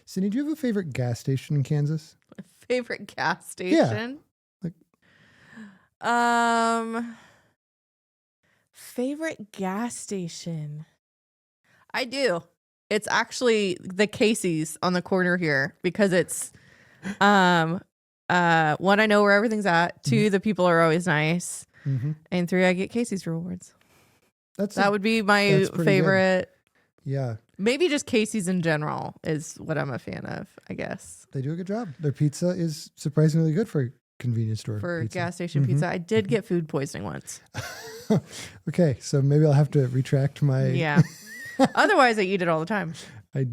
Cindy, do you have a favorite gas station in Kansas? Favorite gas station? Favorite gas station. I do. It's actually the Casey's on the corner here because it's one, I know where everything's at. Two, the people are always nice. And three, I get Casey's rewards. That would be my favorite. Good. Yeah. Maybe just Casey's in general is what I'm a fan of, I guess. They do a good job. Their pizza is surprisingly good for a convenience store. For pizza. Gas station pizza. I did get food poisoning once. Okay, so maybe I'll have to retract my... Yeah. Otherwise, I eat it all the time. I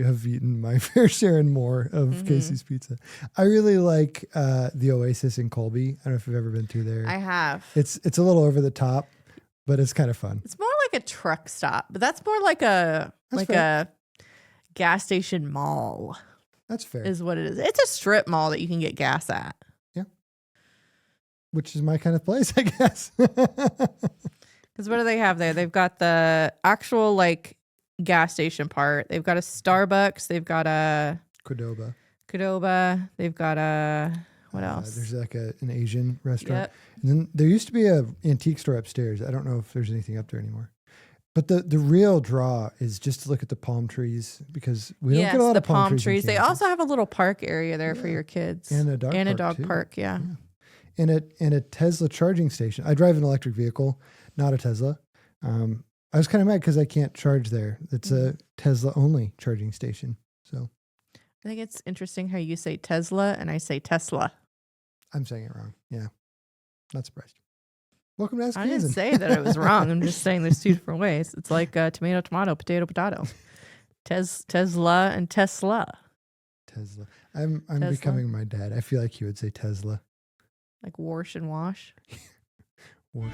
have eaten my fair share and more of Casey's pizza. I really like the Oasis in Colby. I don't know if you've ever been to there. I have. It's a little over the top, but it's kind of fun. It's more like a truck stop, but that's more like a gas station mall. That's fair. Is what it is. It's a strip mall that you can get gas at. Yeah. Which is my kind of place, I guess. Because what do they have there? They've got the actual gas station part. They've got a Starbucks. They've got a Qdoba. They've got a what else? There's an Asian restaurant. Yep. And then there used to be an antique store upstairs. I don't know if there's anything up there anymore. But the real draw is just to look at the palm trees because we don't get a lot of palm trees. They also have a little park area there for your kids. And a dog park, yeah. And a Tesla charging station. I drive an electric vehicle, not a Tesla. I was kind of mad because I can't charge there. It's a Tesla only charging station. So I think it's interesting how you say Tesla and I say Tesla. I'm saying it wrong. Yeah. Not surprised. Welcome to Ask A Kansan. I didn't say that it was wrong. I'm just saying there's two different ways. It's like tomato, tomato, potato, potato. Tesla and Tesla. Tesla. I'm Tesla. Becoming my dad. I feel like he would say Tesla. Like wash and wash. Wash.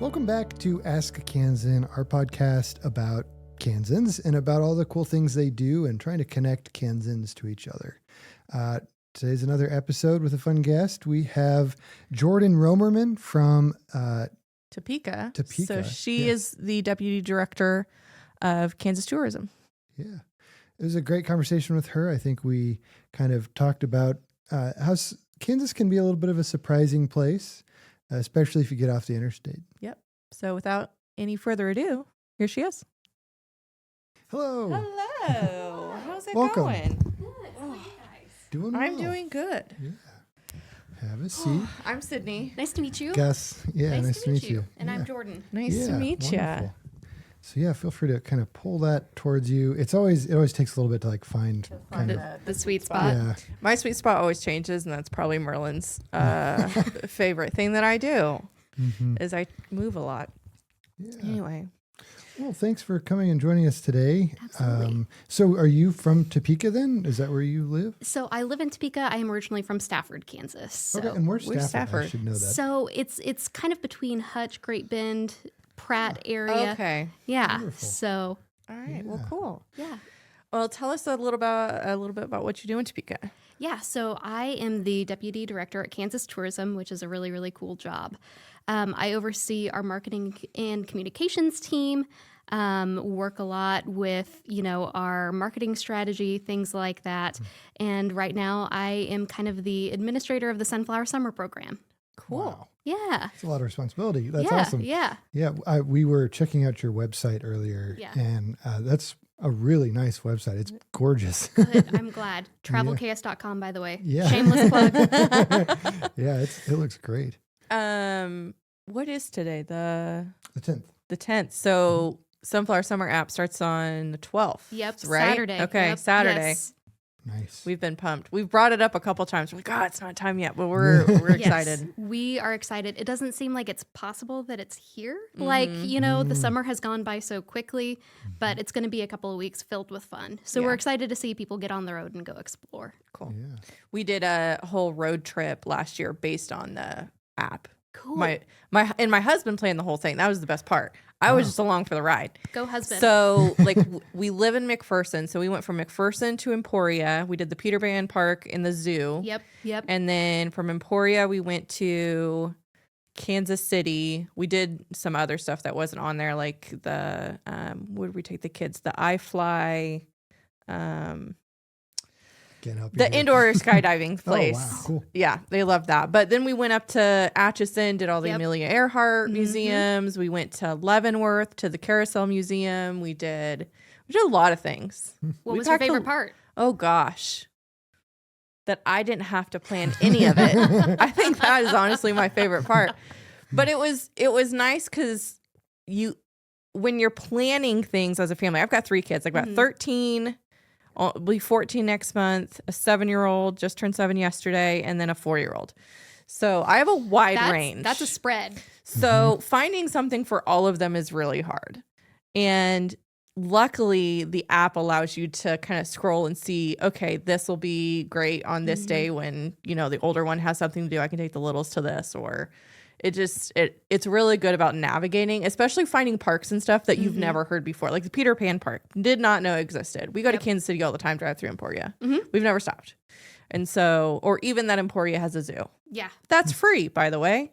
Welcome back to Ask A Kansan, our podcast about Kansans and about all the cool things they do and trying to connect Kansans to each other. Today's another episode with a fun guest. We have Jordan Roemerman from Topeka. Topeka. So she is the deputy director of Kansas tourism. Yeah. It was a great conversation with her. I think we kind of talked about how Kansas can be a little bit of a surprising place, especially if you get off the interstate. Yep. So without any further ado, here she is. Hello. Hello. How's it Welcome. going? Good. How are you guys? Doing well. I'm doing good. Yeah. Have a seat. I'm Sydney. Nice to meet you. Gus. Yeah, nice to meet you. And Yeah. I'm Jordan. Nice to meet you. Wonderful. So yeah, feel free to kind of pull that towards you. It always takes a little bit to find kind of The sweet spot. yeah. My sweet spot always changes, and that's probably Merlin's favorite thing that I do is I move a lot. Yeah. Anyway. Well, thanks for coming and joining us today. Absolutely. So are you from Topeka then? Is that where you live? So I live in Topeka. I am originally from Stafford, Kansas. So, Okay, and where's Stafford? I Stafford? should know that. so it's kind of between Hutch, Great Bend, Pratt area. Okay. Yeah. Wonderful. So All right. Well, Yeah. cool. yeah. Well, tell us a little bit about what you do in Topeka. Yeah, so I am the deputy director at Kansas Tourism, which is a really, really cool job. I oversee our marketing and communications team, work a lot with, our marketing strategy, things like that. And right now I am kind of the administrator of the Sunflower Summer Program. Cool. Wow. Yeah. That's a lot of responsibility. That's yeah, awesome. Yeah. Yeah, we were checking out your website earlier, Yeah. and that's a really nice website. It's gorgeous. Good. I'm glad. Travelks.com, by the way. Yeah. Shameless plug. Yeah, it looks great. What is today? The 10th. 10th. So Sunflower Summer app starts on the 12th. Yep. Right? Saturday. Okay. Yep. Saturday. Yes. Nice. We've been pumped. We've brought it up a couple times. We're like, God, it's not time yet, but we're excited. Yes, we are excited. It doesn't seem like it's possible that it's here. Like, the summer has gone by so quickly, but it's going to be a couple of weeks filled with fun. So Yeah. we're excited to see people get on the road and go explore. Cool. Yeah. We did a whole road trip last year based on the app. Cool. My husband planned the whole thing. That was the best part. I was just along for the ride. Go husband. So like we live in McPherson. So we went from McPherson to Emporia. We did the Peter Pan Park in the zoo. Yep. And then from Emporia, we went to Kansas City. We did some other stuff that wasn't on there, like the where did we take the kids? The iFly, Can't help you the here. indoor skydiving place. Oh, wow. Cool. Yeah, they loved that. But then we went up to Atchison, did all the Amelia Earhart museums. We went to Leavenworth to the Carousel Museum. We did a lot of things. What We was your talked favorite part? Oh gosh. That I didn't have to plan any of it. I think that is honestly my favorite part. But it was nice because when you're planning things as a family, I've got 3 kids. I've got 13, I'll be 14 next month, a 7-year-old, just turned 7 yesterday, and then a 4-year-old. So I have a wide range. That's a spread. So finding something for all of them is really hard. And luckily, the app allows you to kind of scroll and see, okay, this will be great on this day when, the older one has something to do. I can take the littles to this, or it's really good about navigating, especially finding parks and stuff that you've never heard before. Like the Peter Pan Park, did not know existed. We go to Kansas City all the time, drive through Emporia. We've never stopped. And so, or even that Emporia has a zoo. Yeah. That's free, by the way.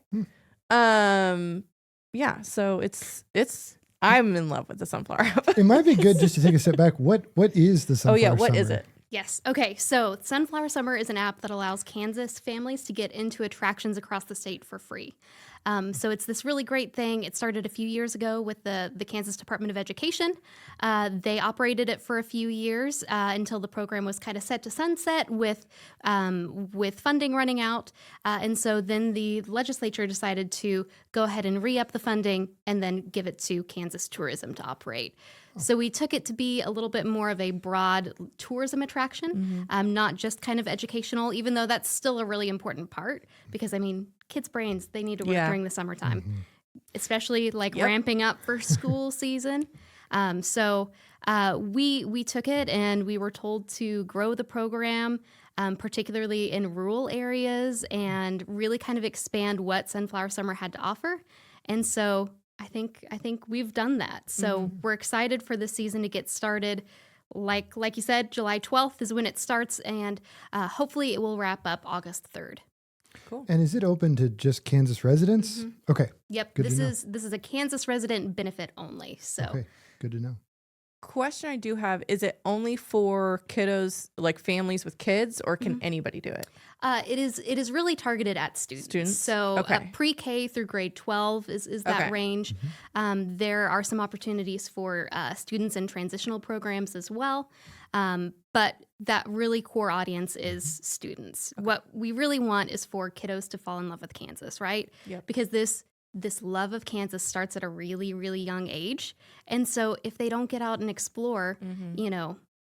Yeah, so I'm in love with the Sunflower app. It might be good just to take a step back. What is the Sunflower what Summer? is it? Yes. Okay. So Sunflower Summer is an app that allows Kansas families to get into attractions across the state for free. So it's this really great thing. It started a few years ago with the Kansas Department of Education. They operated it for a few years until the program was kind of set to sunset with funding running out. And so then the legislature decided to go ahead and re-up the funding and then give it to Kansas Tourism to operate. So we took it to be a little bit more of a broad tourism attraction, not just kind of educational, even though that's still a really important part because, kids' brains, they need to work during the summertime, especially ramping up for school season. So we took it and we were told to grow the program, particularly in rural areas, and really kind of expand what Sunflower Summer had to offer. And so I think we've done that. So we're excited for this season to get started. Like you said, July 12th is when it starts, and hopefully it will wrap up August 3rd. Cool. And is it open to just Kansas residents? Okay. Yep. Good to know. This is a Kansas resident benefit only. So Okay. Good to know. Question I do have, is it only for kiddos, like families with kids, or can anybody do it? it is really targeted at students. So Okay. pre-K through grade 12 is that Okay. range. There are some opportunities for students in transitional programs as well. But that really core audience is students. What we really want is for kiddos to fall in love with Kansas, right? Yep. Because this love of Kansas starts at a really, really young age. And so if they don't get out and explore,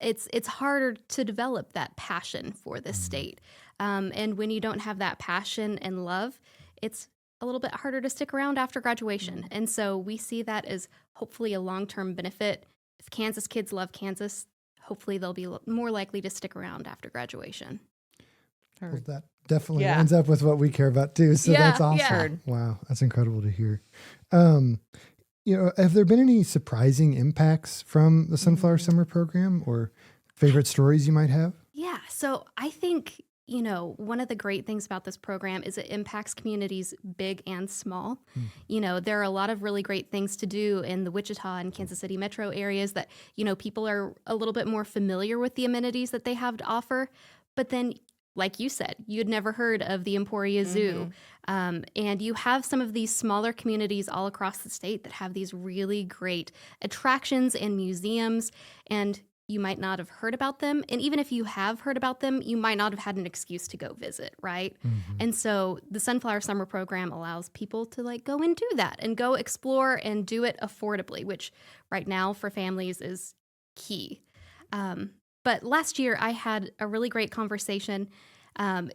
it's harder to develop that passion for this state. And when you don't have that passion and love, it's a little bit harder to stick around after graduation. And so we see that as hopefully a long-term benefit. If Kansas kids love Kansas, hopefully they'll be more likely to stick around after graduation. Well, that definitely Yeah. lines up with what we care about too. So Yeah, that's awesome. yeah. Wow. That's incredible to hear. Have there been any surprising impacts from the Sunflower Summer program or favorite stories you might have? Yeah. So I think, one of the great things about this program is it impacts communities big and small. There are a lot of really great things to do in the Wichita and Kansas City metro areas that, people are a little bit more familiar with the amenities that they have to offer. But then, like you said, you'd never heard of the Emporia Zoo. And you have some of these smaller communities all across the state that have these really great attractions and museums, and you might not have heard about them. And even if you have heard about them, you might not have had an excuse to go visit, right? And so the Sunflower Summer program allows people to go and do that and go explore and do it affordably, which right now for families is key. But last year I had a really great conversation.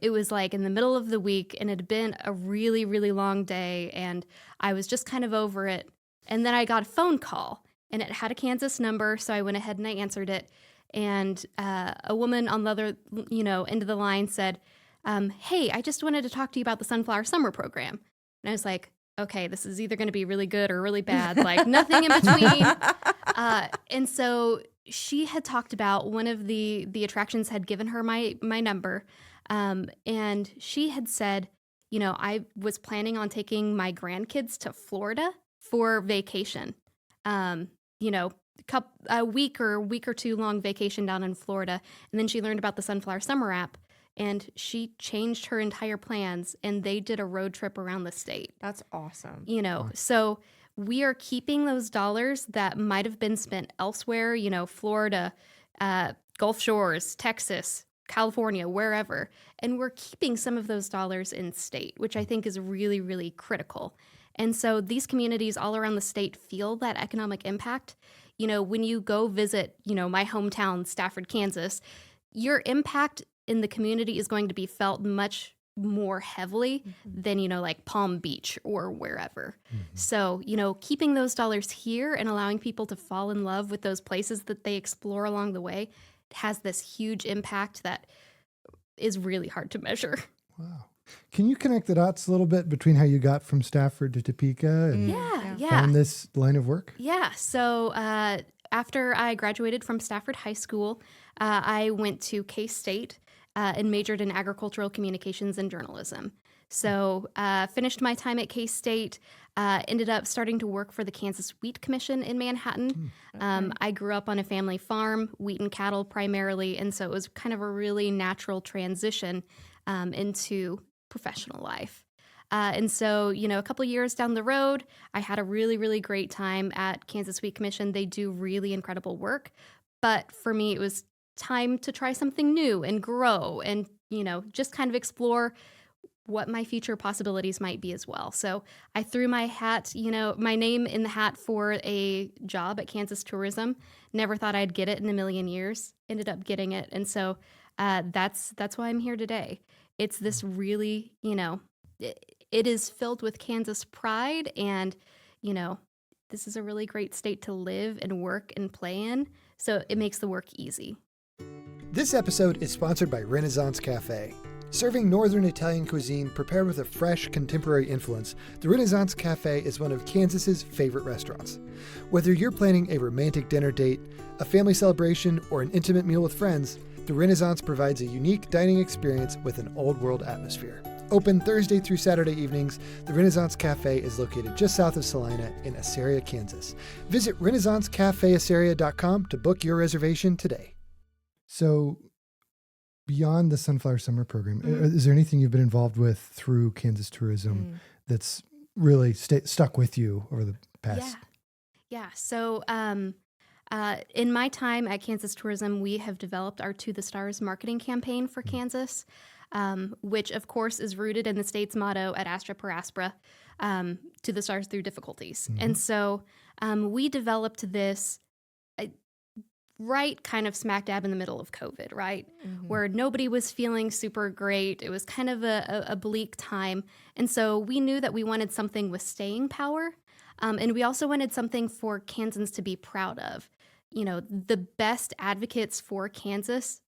It was in the middle of the week, and it had been a really, really long day, and I was just kind of over it. And then I got a phone call, and it had a Kansas number, so I went ahead and I answered it. And a woman on the other, end of the line said, "Hey, I just wanted to talk to you about the Sunflower Summer program." And And I was like, okay, this is either going to be really good or really bad, like nothing in between. And so she had talked about one of the attractions had given her my number. And she had said, I was planning on taking my grandkids to Florida for vacation. A week or two long vacation down in Florida. And then she learned about the Sunflower Summer app, and she changed her entire plans, and they did a road trip around the state. That's awesome. So we are keeping those dollars that might have been spent elsewhere, Florida, Gulf Shores, Texas, California, wherever. And we're keeping some of those dollars in state, which I think is really, really critical. And so these communities all around the state feel that economic impact. When you go visit, my hometown, Stafford, Kansas, your impact in the community is going to be felt much more heavily than, like Palm Beach or wherever. So, keeping those dollars here and allowing people to fall in love with those places that they explore along the way has this huge impact that is really hard to measure. Wow. Can you connect the dots a little bit between how you got from Stafford to Topeka and found this line of work? Yeah. So after I graduated from Stafford High School, I went to K-State and majored in agricultural communications and journalism. So finished my time at K-State, ended up starting to work for the Kansas Wheat Commission in Manhattan. I grew up on a family farm, wheat and cattle primarily, and so it was kind of a really natural transition into professional life. And so, a couple of years down the road, I had a really, really great time at Kansas Wheat Commission. They do really incredible work. But for me, it was time to try something new and grow and, just kind of explore what my future possibilities might be as well. So I threw my hat, my name in the hat for a job at Kansas Tourism. Never thought I'd get it in a million years. Ended up getting it. And so that's why I'm here today. It's this really, it is filled with Kansas pride, and, this is a really great state to live and work and play in. So it makes the work easy. This episode is sponsored by Renaissance Cafe. Serving Northern Italian cuisine prepared with a fresh, contemporary influence, the Renaissance Cafe is one of Kansas's favorite restaurants. Whether you're planning a romantic dinner date, a family celebration, or an intimate meal with friends, the Renaissance provides a unique dining experience with an old-world atmosphere. Open Thursday through Saturday evenings, the Renaissance Cafe is located just south of Salina in Assyria, Kansas. Visit renaissancecafeassyria.com to book your reservation today. So, beyond the Sunflower Summer program, is there anything you've been involved with through Kansas Tourism that's really stuck with you over the past? Yeah. So, in my time at Kansas Tourism, we have developed our To the Stars marketing campaign for Kansas, which, of course, is rooted in the state's motto at Astra per Aspera, to the stars through difficulties. And so we developed this right kind of smack dab in the middle of COVID, right? Where nobody was feeling super great. It was kind of a bleak time. And so we knew that we wanted something with staying power. And we also wanted something for Kansans to be proud of. The best advocates for Kansas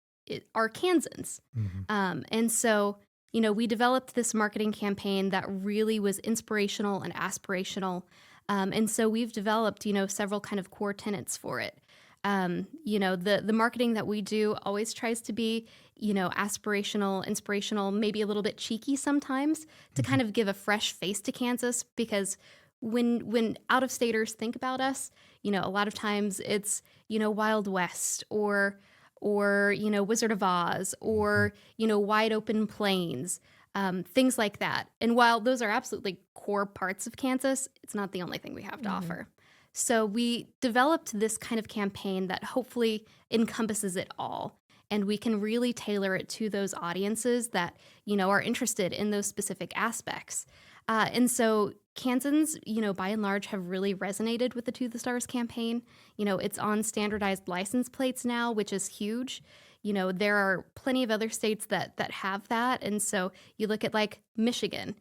are Kansans. And so, we developed this marketing campaign that really was inspirational and aspirational. And so we've developed, several kind of core tenets for it. The marketing that we do always tries to be, aspirational, inspirational, maybe a little bit cheeky sometimes to kind of give a fresh face to Kansas, because when out-of-staters think about us, a lot of times it's, Wild West or Wizard of Oz or, wide open plains, things like that. And while those are absolutely core parts of Kansas, it's not the only thing we have to offer. So we developed this kind of campaign that hopefully encompasses it all. And we can really tailor it to those audiences that, are interested in those specific aspects. And so Kansans, by and large, have really resonated with the To the Stars campaign. It's on standardized license plates now, which is huge. There are plenty of other states that have that. And so you look at like Michigan,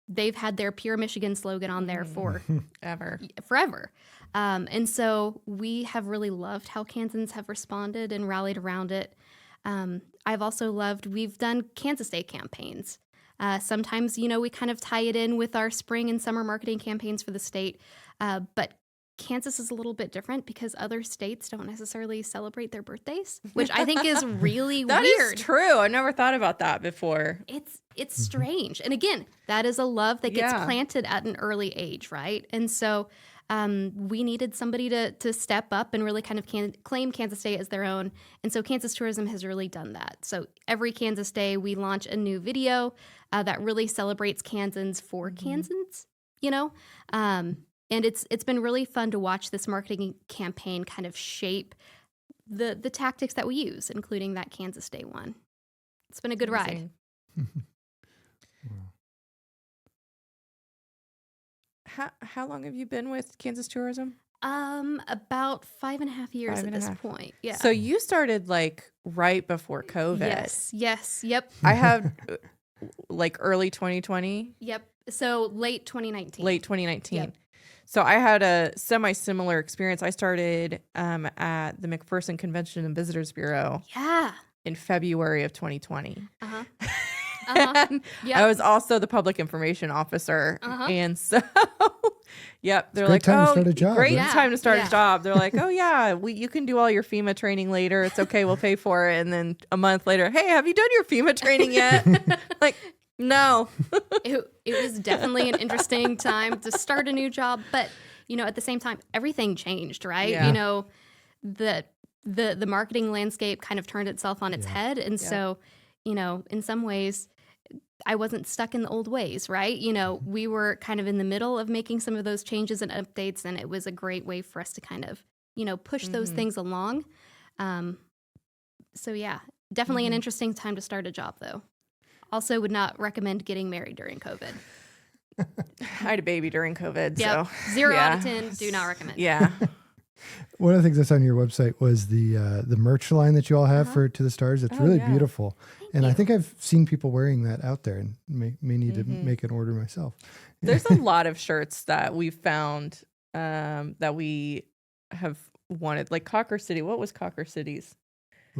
they've had their Pure Michigan slogan on there for forever. And so we have really loved how Kansans have responded and rallied around it. I've also loved, we've done Kansas Day campaigns. Sometimes, we kind of tie it in with our spring and summer marketing campaigns for the state. But Kansas is a little bit different because other states don't necessarily celebrate their birthdays, which I think is really That weird. is true. I never thought about that before. It's strange. And again, that is a love that gets Yeah. planted at an early age, right? And so we needed somebody to step up and really kind of claim Kansas Day as their own. And so Kansas Tourism has really done that. So every Kansas Day, we launch a new video that really celebrates Kansans for Kansans, and it's been really fun to watch this marketing campaign kind of shape the tactics that we use, including that Kansas Day one. It's been a good ride. How long have you been with Kansas Tourism? About 5.5 years at this point. Yeah. So you started like right before COVID. Yes. Yep. I had like early 2020. Yep. So late 2019. Late 2019. Yep. So I had a semi-similar experience. I started at the McPherson Convention and Visitors Bureau Yeah. in February of 2020. Uh-huh. And Yep. I was also the public information officer. And so, yep, they're Great like, time to start a job, great right? time to start Yeah. a job. They're like, oh yeah, you can do all your FEMA training later. It's okay. We'll pay for it. And then a month later, hey, have you done your FEMA training yet? Like, no. It was definitely an interesting time to start a new job, but at the same time, everything changed, right? Yeah. The marketing landscape kind of turned itself on its head, and so in some ways, I wasn't stuck in the old ways, right? We were kind of in the middle of making some of those changes and updates, and it was a great way for us to kind of push those things along. So yeah, definitely an interesting time to start a job, though. Also, would not recommend getting married during COVID. I had a baby during COVID. Yep. So 0 out of 10, do not recommend. yeah. One of the things that's on your website was the merch line that you all have for To the Stars. It's really yeah. beautiful. And I think I've seen people wearing that out there and may need to make an order myself. There's a lot of shirts that we've found that we have wanted. Like Cocker City. What was Cocker City's?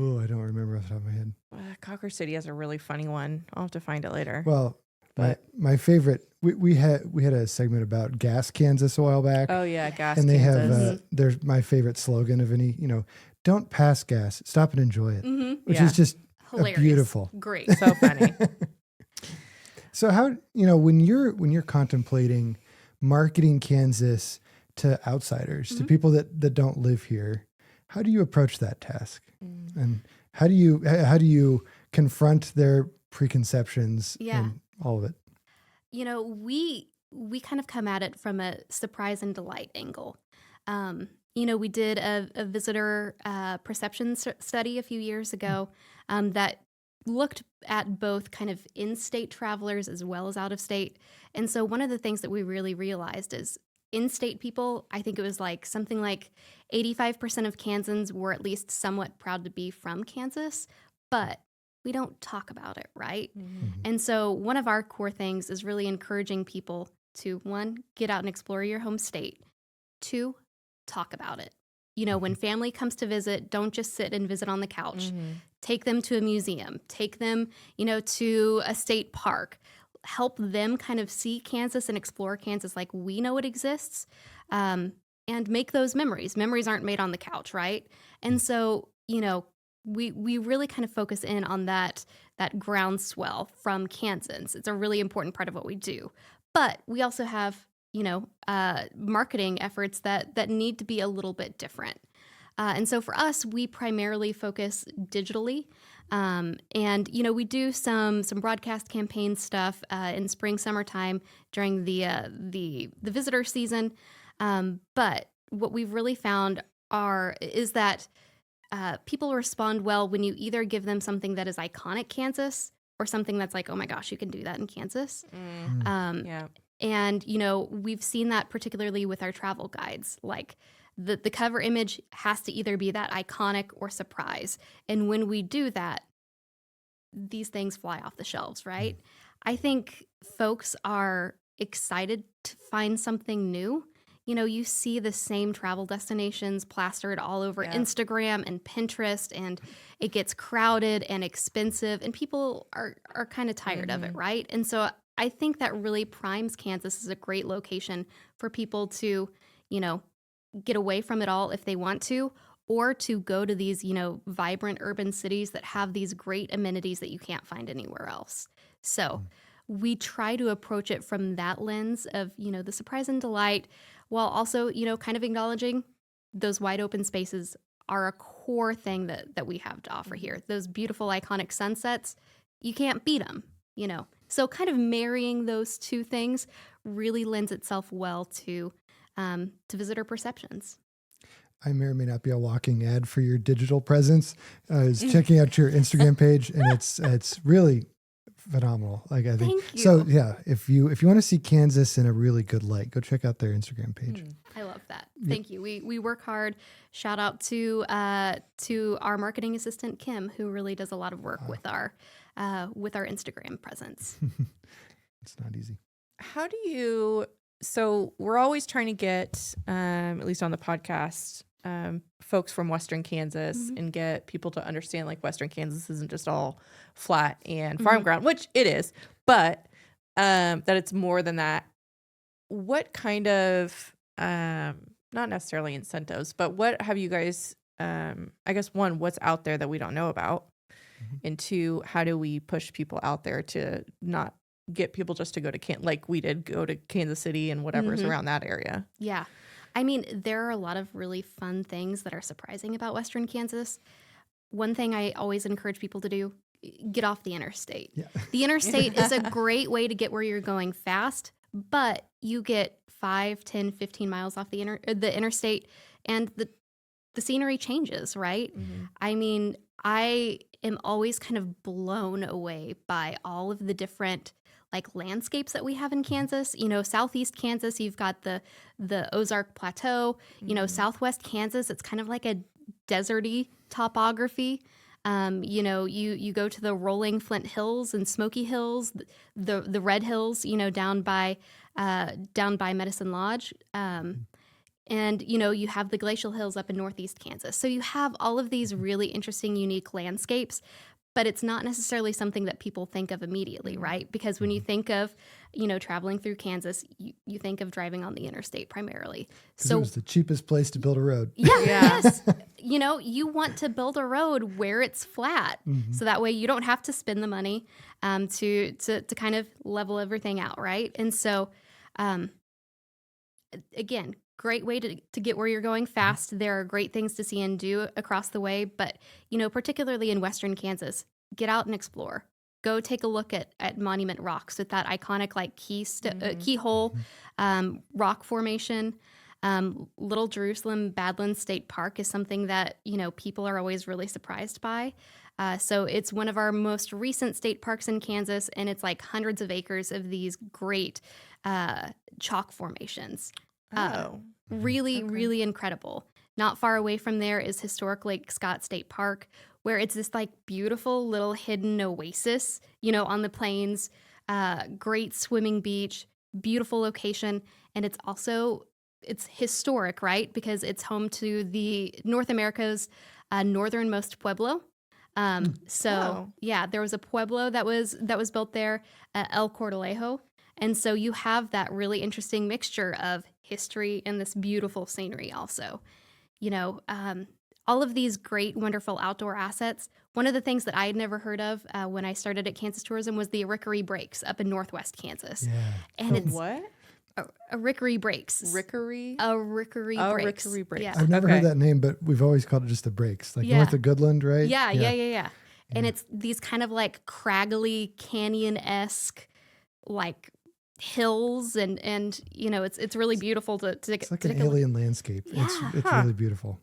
Oh, I don't remember off the top of my head. Cocker City has a really funny one. I'll have to find it later. Well, But- my favorite, we had a segment about gas Kansas a while back. Oh yeah, gas. and they Kansas. have there's my favorite slogan of any, don't pass gas, stop and enjoy it, which Yeah. is just Hilarious. beautiful. Great. So funny. So how, when you're contemplating marketing Kansas to outsiders, to people that don't live here, how do you approach that task? And how do you confront their preconceptions and all of it? We kind of come at it from a surprise and delight angle. We did a visitor perception study a few years ago that looked at both kind of in-state travelers as well as out-of-state. And so one of the things that we really realized is in-state people, I think it was like something like 85% of Kansans were at least somewhat proud to be from Kansas, but we don't talk about it, right? And so one of our core things is really encouraging people to, 1, get out and explore your home state. 2, talk about it. When family comes to visit, don't just sit and visit on the couch. Take them to a museum. Take them, to a state park. Help them kind of see Kansas and explore Kansas like we know it exists, and make those memories. Memories aren't made on the couch, right? And so, we really kind of focus in on that groundswell from Kansans. It's a really important part of what we do. But we also have, marketing efforts that need to be a little bit different. And so for us, we primarily focus digitally. And we do some broadcast campaign stuff in spring, summertime during the visitor season. But what we've really found is that people respond well when you either give them something that is iconic Kansas or something that's like, oh my gosh, you can do that in Kansas. Yeah. And we've seen that particularly with our travel guides. Like the cover image has to either be that iconic or surprise. And when we do that, these things fly off the shelves, right? I think folks are excited to find something new. you see the same travel destinations plastered all over Yeah. Instagram and Pinterest, and it gets crowded and expensive, and people are kind of tired of it, right? And so I think that really primes Kansas as a great location for people to, get away from it all if they want to, or to go to these, vibrant urban cities that have these great amenities that you can't find anywhere else. So we try to approach it from that lens of, the surprise and delight, while also, kind of acknowledging those wide open spaces are a core thing that we have to offer here. Those beautiful, iconic sunsets, you can't beat them, So kind of marrying those two things really lends itself well to visitor perceptions. I may or may not be a walking ad for your digital presence. I was checking out your Instagram page, and it's really phenomenal. Like, I think Thank you. so. Yeah, if you want to see Kansas in a really good light, go check out their Instagram page. I love that. Thank you. We work hard. Shout out to our marketing assistant Kim, who really does a lot of work with our Instagram presence. It's not easy. How do you? So we're always trying to get, at least on the podcast, folks from Western Kansas and get people to understand like Western Kansas isn't just all flat and farm ground, which it is, but that it's more than that. What kind of, not necessarily incentives, but what have you guys, I guess one, what's out there that we don't know about? And two, how do we push people out there to not get people just to go to like we did, go to Kansas City and whatever's around that area? Yeah. I mean, there are a lot of really fun things that are surprising about Western Kansas. One thing I always encourage people to do, get off the interstate. Yeah. The interstate is a great way to get where you're going fast, but you get 5, 10, 15 miles off the interstate and the scenery changes, right? I mean, I am always kind of blown away by all of the different like landscapes that we have in Kansas. Southeast Kansas, you've got the Ozark Plateau. Southwest Kansas, it's kind of like a deserty topography. You go to the rolling Flint Hills and Smoky Hills, the Red Hills, down by Medicine Lodge. And, you have the glacial hills up in Northeast Kansas. So you have all of these really interesting, unique landscapes, but it's not necessarily something that people think of immediately, right? Because when you think of, traveling through Kansas, you think of driving on the interstate primarily. So it was the cheapest place to build a road. Yeah. Yes. You want to build a road where it's flat. So that way you don't have to spend the money to kind of level everything out, right? And so, again, great way to get where you're going fast. There are great things to see and do across the way, but, particularly in Western Kansas, get out and explore. Go take a look at Monument Rocks with that iconic like keyhole rock formation. Little Jerusalem Badlands State Park is something that, people are always really surprised by. So it's one of our most recent state parks in Kansas, and it's like hundreds of acres of these great chalk formations. Really, really incredible. Not far away from there is historic Lake Scott State Park, where it's this like beautiful little hidden oasis, on the plains, great swimming beach, beautiful location. And it's historic, right? Because it's home to the North America's northernmost pueblo. There was a pueblo that was built there, El Cordalejo. And so you have that really interesting mixture of history and this beautiful scenery also. All of these great, wonderful outdoor assets. One of the things that I had never heard of when I started at Kansas Tourism was the Rickery Breaks up in Northwest Kansas. Yeah. And it's what? A Rickery Breaks. Rickery? A Rickery Breaks. Rickery Breaks. Yeah. I've never heard that name, but we've always called it just the breaks. Like north of Goodland, right? Yeah. And it's these kind of like craggly, canyon-esque, like hills and it's really beautiful to it's like an alien landscape. It's really beautiful.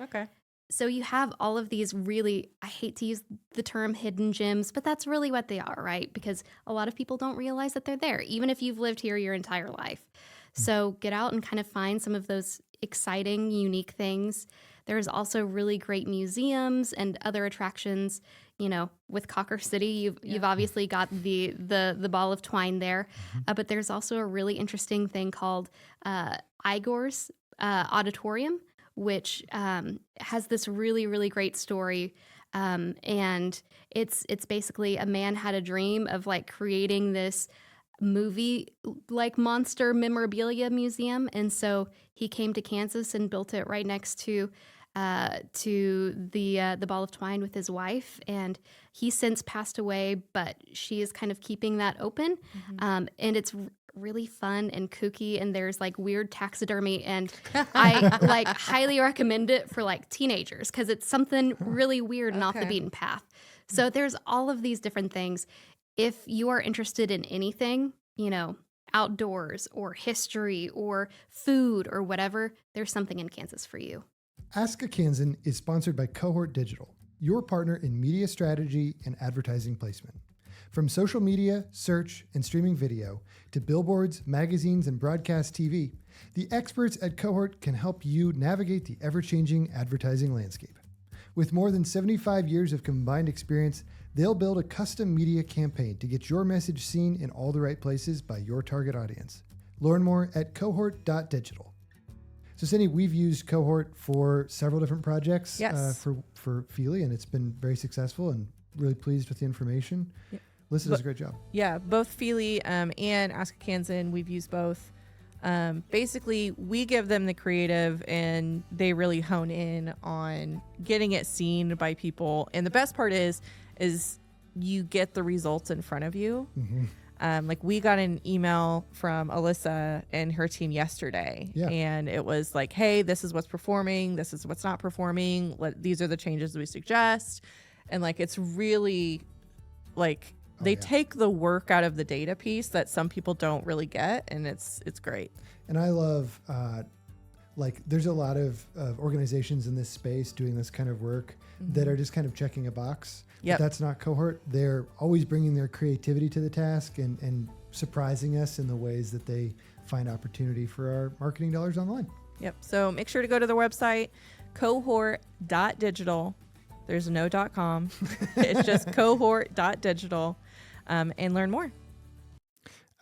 Okay. So you have all of these really, I hate to use the term hidden gems, but that's really what they are, right? Because a lot of people don't realize that they're there, even if you've lived here your entire life. So get out and kind of find some of those exciting, unique things. There's also really great museums and other attractions, with Cocker City, you've obviously got the ball of twine there, but there's also a really interesting thing called Igor's Auditorium, which has this really, really great story. And it's basically a man had a dream of like creating this movie like monster memorabilia museum, and so he came to Kansas and built it right next to the ball of twine with his wife, and he's since passed away, but she is kind of keeping that open. And it's really fun and kooky, and there's like weird taxidermy, and I like highly recommend it for like teenagers because it's something really weird and off the beaten path. So there's all of these different things. If you are interested in anything, outdoors or history or food or whatever, there's something in Kansas for you. Ask a Kansan is sponsored by Cohort Digital, your partner in media strategy and advertising placement. From social media, search, and streaming video to billboards, magazines, and broadcast TV, the experts at Cohort can help you navigate the ever-changing advertising landscape. With more than 75 years of combined experience, they'll build a custom media campaign to get your message seen in all the right places by your target audience. Learn more at cohort.digital. So, Cindy, we've used Cohort for several different projects for Feely, and it's been very successful, and really pleased with the information. Yep. Lisa does a great job. Yeah, both Feely and Ask A Kansan, we've used both. Basically, we give them the creative, and they really hone in on getting it seen by people. And the best part is you get the results in front of you. Like we got an email from Alyssa and her team yesterday, and it was like, hey, this is what's performing, this is what's not performing, these are the changes we suggest. And like, it's really like they take the work out of the data piece that some people don't really get, and it's great. And I love like there's a lot of organizations in this space doing this kind of work that are just kind of checking a box. But that's not Cohort. They're always bringing their creativity to the task and surprising us in the ways that they find opportunity for our marketing dollars online. Yep. So make sure to go to their website, cohort.digital. There's no .com. It's just cohort.digital, and learn more.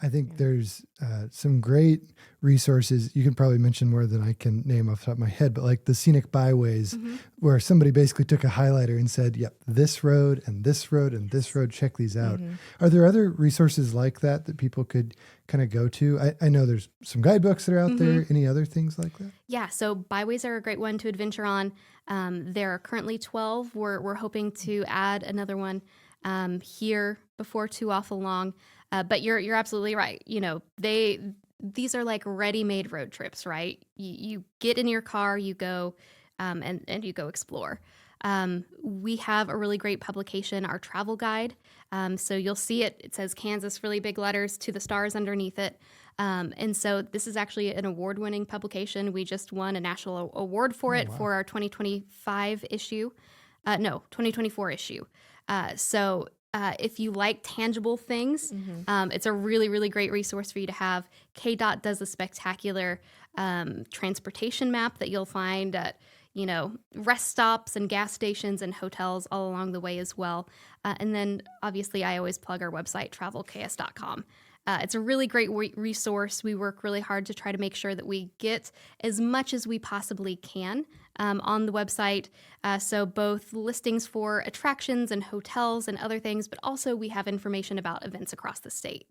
I think there's some great resources. You can probably mention more than I can name off the top of my head, but like the scenic byways, where somebody basically took a highlighter and said, yep, this road and this road and this road, check these out. Are there other resources like that people could kind of go to? I know there's some guidebooks that are out there. Any other things like that? Yeah, so byways are a great one to adventure on. There are currently 12. We're hoping to add another one here before too awful long. But you're absolutely right. These are like ready-made road trips, right? You get in your car, you go, and you go explore. We have a really great publication, our travel guide. So you'll see it. It says Kansas, really big letters, to the stars underneath it. And so this is actually an award-winning publication. We just won a national award for it for our 2025 issue. 2024 issue. So if you like tangible things, it's a really, really great resource for you to have. KDOT does a spectacular transportation map that you'll find at, rest stops and gas stations and hotels all along the way as well. And then obviously I always plug our website, travelks.com. It's a really great resource. We work really hard to try to make sure that we get as much as we possibly can on the website. So both listings for attractions and hotels and other things, but also we have information about events across the state.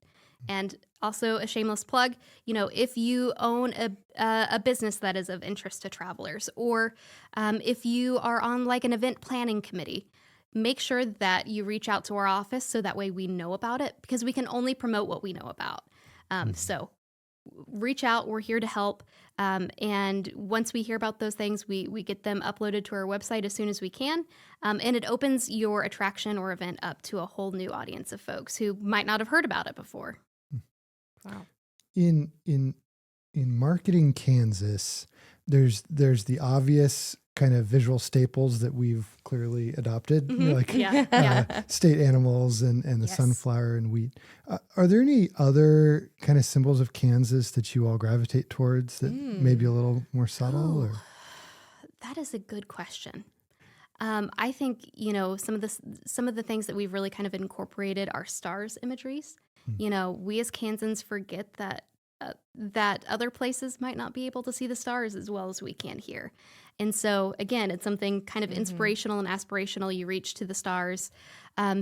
And also a shameless plug, if you own a business that is of interest to travelers, or if you are on like an event planning committee, make sure that you reach out to our office so that way we know about it, because we can only promote what we know about. So reach out. We're here to help. And once we hear about those things, we get them uploaded to our website as soon as we can. And it opens your attraction or event up to a whole new audience of folks who might not have heard about it before. Wow. In marketing Kansas, there's the obvious kind of visual staples that we've clearly adopted, state animals and the sunflower and wheat. Are there any other kind of symbols of Kansas that you all gravitate towards that may be a little more subtle? Or? That is a good question. I think, some of the things that we've really kind of incorporated are stars imageries. We as Kansans forget that other places might not be able to see the stars as well as we can here. And so, again, it's something kind of inspirational and aspirational. You reach to the stars.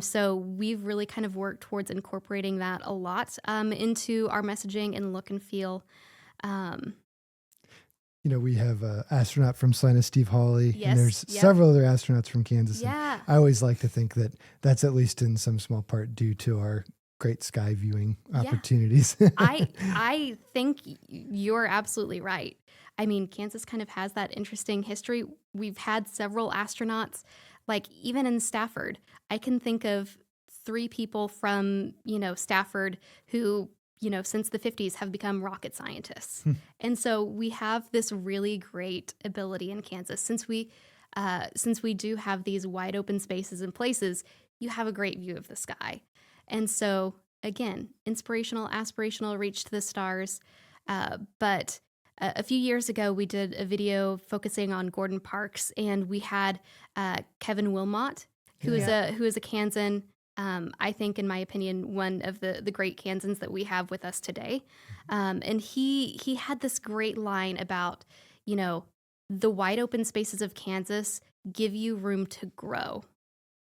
So we've really kind of worked towards incorporating that a lot into our messaging and look and feel. We have an astronaut from Salina, Steve Hawley, Yes, and there's yep. several other astronauts from Kansas. and Yeah. I always like to think that that's at least in some small part due to our great sky viewing opportunities. I think you're absolutely right. I mean, Kansas kind of has that interesting history. We've had several astronauts, like even in Stafford. I can think of 3 people from, Stafford who, since the 50s have become rocket scientists. And so we have this really great ability in Kansas. Since we do have these wide open spaces and places, you have a great view of the sky. And so, again, inspirational, aspirational, reach to the stars. But a few years ago, we did a video focusing on Gordon Parks, and we had Kevin Wilmot, who is a Kansan. I think, in my opinion, one of the great Kansans that we have with us today. And he had this great line about, the wide open spaces of Kansas give you room to grow.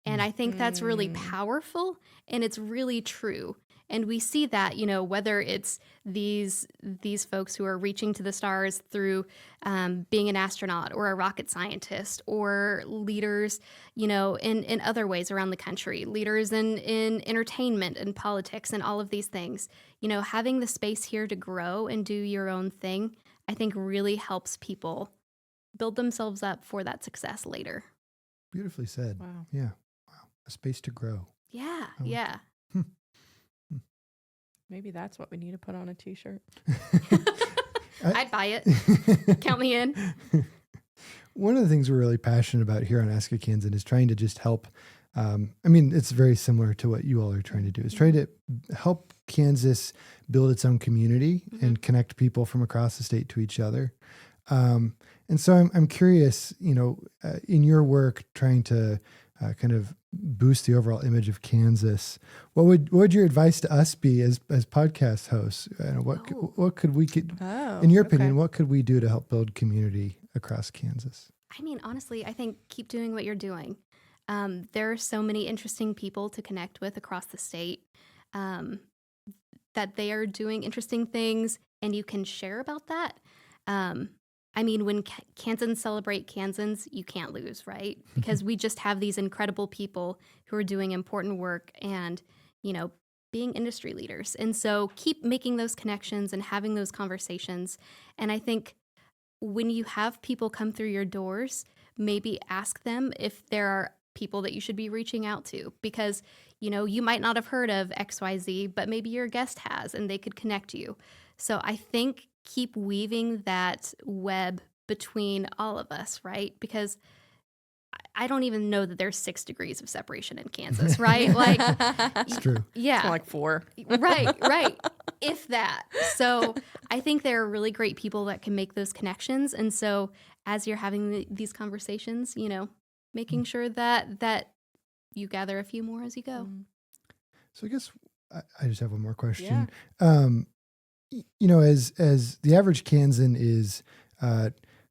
And I think that's really powerful, and it's really true. And we see that, whether it's these folks who are reaching to the stars through being an astronaut or a rocket scientist, or leaders, in other ways around the country, leaders in entertainment and politics and all of these things. Having the space here to grow and do your own thing, I think really helps people build themselves up for that success later. Beautifully said. Wow. Yeah. Wow. A space to grow. Yeah. I like Yeah. Maybe that's what we need to put on a T-shirt. I'd buy it. Count me in. One of the things we're really passionate about here on Ask A Kansan is trying to just help. It's very similar to what you all are trying to do. Is trying to help Kansas build its own community and connect people from across the state to each other. And so I'm curious, in your work trying to kind of boost the overall image of Kansas, what would your advice to us be as podcast hosts? What could we in your opinion, what could we do to help build community across Kansas? I mean, honestly, I think keep doing what you're doing. There are so many interesting people to connect with across the state, that they are doing interesting things, and you can share about that. When Kansans celebrate Kansans, you can't lose, right? Because we just have these incredible people who are doing important work and, being industry leaders. And so keep making those connections and having those conversations. And I think when you have people come through your doors, maybe ask them if there are people that you should be reaching out to, because, you might not have heard of XYZ, but maybe your guest has, and they could connect you. So I think keep weaving that web between all of us, right? Because I don't even know that there's 6 degrees of separation in Kansas, right? It's true. Yeah. It's more like 4. Right. If that. So I think there are really great people that can make those connections. And so as you're having these conversations, making sure that you gather a few more as you go. So I guess I just have one more question. Yeah. As the average Kansan is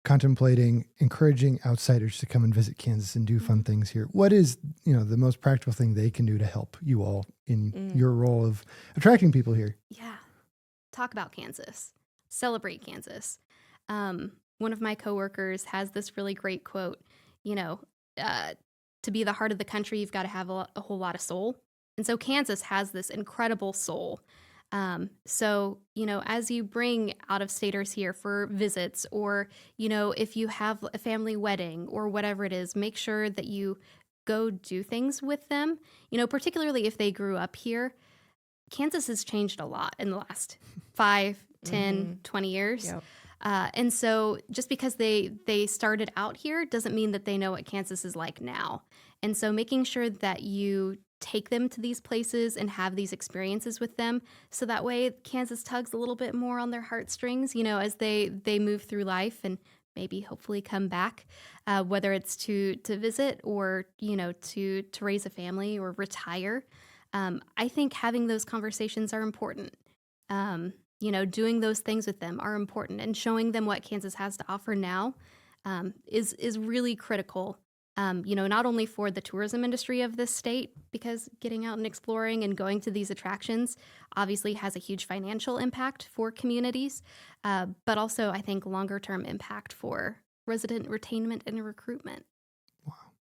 contemplating encouraging outsiders to come and visit Kansas and do fun things here, what is, the most practical thing they can do to help you all in your role of attracting people here? Yeah. Talk about Kansas. Celebrate Kansas. One of my coworkers has this really great quote, to be the heart of the country, you've got to have a whole lot of soul. And so Kansas has this incredible soul. So, as you bring out-of-staters here for visits, or, if you have a family wedding or whatever it is, make sure that you go do things with them, particularly if they grew up here. Kansas has changed a lot in the last 5, 10, 20 years. Yep. And so just because they started out here doesn't mean that they know what Kansas is like now. And so making sure that you take them to these places and have these experiences with them, so that way Kansas tugs a little bit more on their heartstrings, as they move through life and maybe hopefully come back, whether it's to visit or, to raise a family or retire. I think having those conversations are important. Doing those things with them are important, and showing them what Kansas has to offer now is really critical. Not only for the tourism industry of this state, because getting out and exploring and going to these attractions obviously has a huge financial impact for communities, but also I think longer term impact for resident retainment and recruitment. Wow.